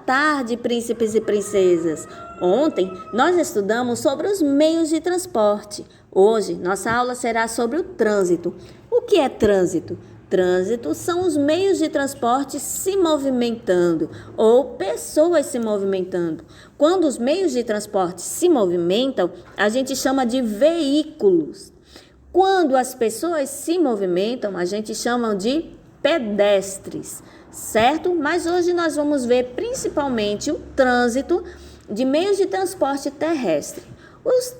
tarde, príncipes e princesas. Ontem nós estudamos sobre os meios de transporte. Hoje nossa aula será sobre o trânsito. O que é trânsito? Trânsito são os meios de transporte se movimentando ou pessoas se movimentando. Quando os meios de transporte se movimentam, a gente chama de veículos. Quando as pessoas se movimentam, a gente chama de pedestres, certo? Mas hoje nós vamos ver principalmente o trânsito de meios de transporte terrestre.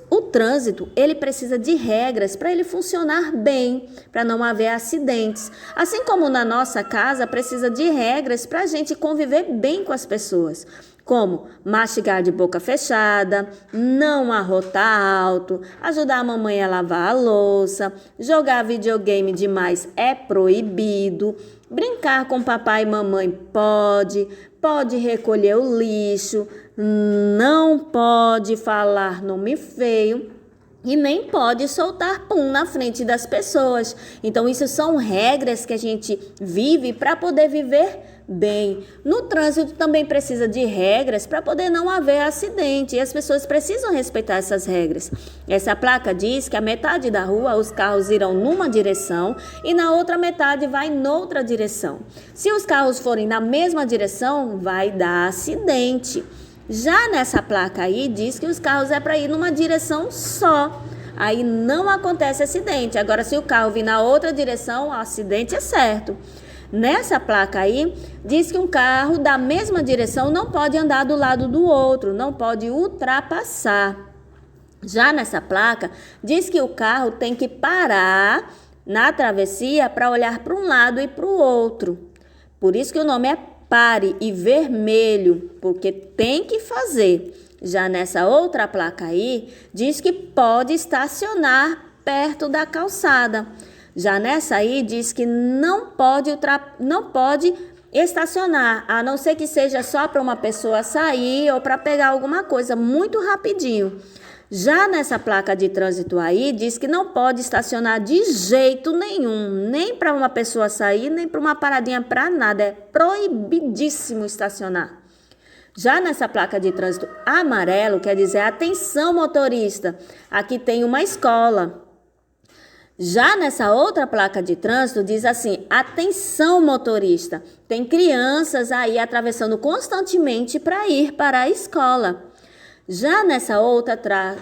O trânsito, ele precisa de regras para ele funcionar bem, para não haver acidentes. Assim como na nossa casa precisa de regras para a gente conviver bem com as pessoas, como mastigar de boca fechada, não arrotar alto, ajudar a mamãe a lavar a louça, jogar videogame demais é proibido, brincar com papai e mamãe pode recolher o lixo, não pode falar nome feio e nem pode soltar pum na frente das pessoas. Então, isso são regras que a gente vive para poder viver bem. No trânsito também precisa de regras para poder não haver acidente e as pessoas precisam respeitar essas regras. Essa placa diz que a metade da rua os carros irão numa direção e na outra metade vai noutra direção. Se os carros forem na mesma direção, vai dar acidente. Já nessa placa aí diz que os carros é para ir numa direção só. Aí não acontece acidente. Agora, se o carro vir na outra direção, o acidente é certo. Nessa placa aí, diz que um carro da mesma direção não pode andar do lado do outro, não pode ultrapassar. Já nessa placa, diz que o carro tem que parar na travessia para olhar para um lado e para o outro. Por isso que o nome é pare e vermelho, porque tem que fazer. Já nessa outra placa aí, diz que pode estacionar perto da calçada. Já nessa aí diz que não pode estacionar, a não ser que seja só para uma pessoa sair ou para pegar alguma coisa muito rapidinho. Já nessa placa de trânsito aí diz que não pode estacionar de jeito nenhum, nem para uma pessoa sair, nem para uma paradinha para nada, é proibidíssimo estacionar. Já nessa placa de trânsito amarelo, quer dizer, atenção motorista, aqui tem uma escola. Já nessa outra placa de trânsito diz assim, atenção motorista, tem crianças aí atravessando constantemente para ir para a escola. Já nessa outra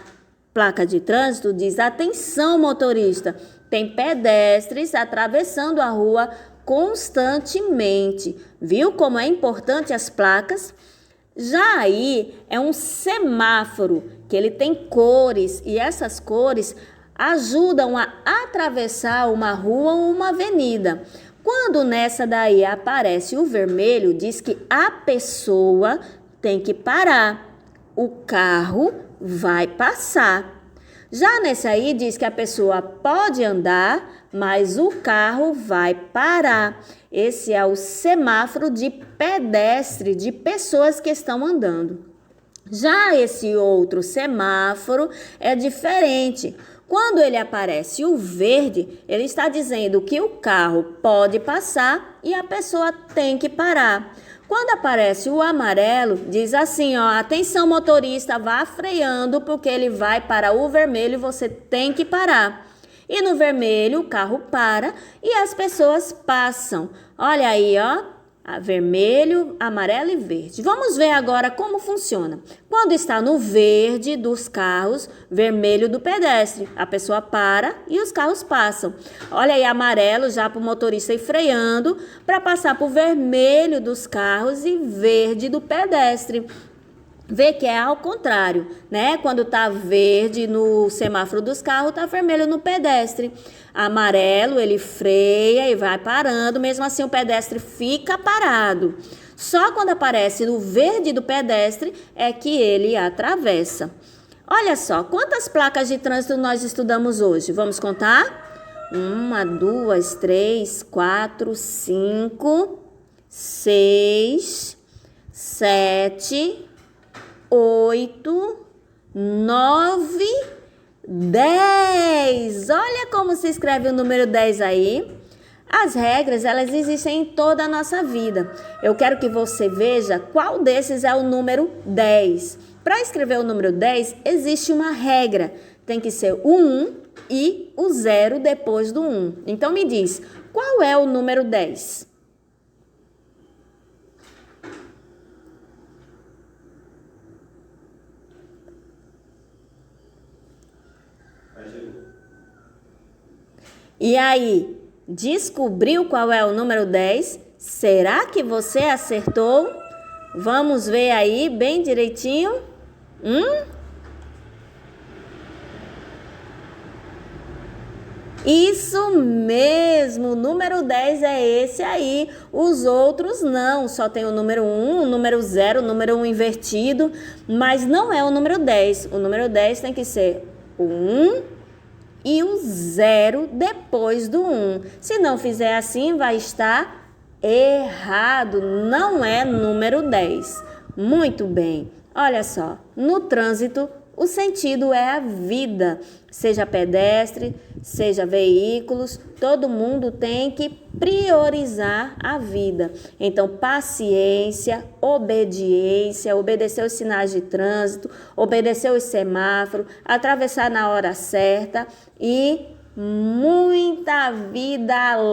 placa de trânsito diz, atenção motorista, tem pedestres atravessando a rua constantemente. Viu como é importante as placas? Já aí é um semáforo, que ele tem cores e essas cores ajudam a atravessar uma rua ou uma avenida. Quando nessa daí aparece o vermelho, diz que a pessoa tem que parar. O carro vai passar. Já nesse aí diz que a pessoa pode andar, mas o carro vai parar. Esse é o semáforo de pedestre, de pessoas que estão andando. Já esse outro semáforo é diferente. Quando ele aparece o verde, ele está dizendo que o carro pode passar e a pessoa tem que parar. Quando aparece o amarelo, diz assim, ó, atenção motorista, vá freando porque ele vai para o vermelho e você tem que parar. E no vermelho o carro para e as pessoas passam. Olha aí, ó. Vermelho, amarelo e verde. Vamos ver agora como funciona. Quando está no verde dos carros, vermelho do pedestre, a pessoa para e os carros passam. Olha aí, amarelo já para o motorista ir freando para passar para o vermelho dos carros e verde do pedestre. Vê que é ao contrário, né? Quando tá verde no semáforo dos carros, tá vermelho no pedestre. Amarelo, ele freia e vai parando, mesmo assim o pedestre fica parado. Só quando aparece no verde do pedestre é que ele atravessa. Olha só, quantas placas de trânsito nós estudamos hoje? Vamos contar? 1, 2, 3, 4, 5, 6, 7... 8, 9, 10. Olha como se escreve o número 10 aí. As regras, elas existem em toda a nossa vida. Eu quero que você veja qual desses é o número 10. Para escrever o número 10, existe uma regra. Tem que ser o 1 e o 0 depois do 1. Então, me diz, qual é o número 10? E aí, descobriu qual é o número 10? Será que você acertou? Vamos ver aí bem direitinho. Isso mesmo, o número 10 é esse aí. Os outros não, só tem o número 1, o número 0, o número 1 invertido, mas não é o número 10. O número 10 tem que ser o 1 e o 0 depois do 1. Se não fizer assim, vai estar errado. Não é número 10. Muito bem. Olha só, no trânsito, o sentido é a vida. Seja pedestre, seja veículos, todo mundo tem que priorizar a vida. Então, paciência, obediência, obedecer os sinais de trânsito, obedecer os semáforos, atravessar na hora certa e muita vida.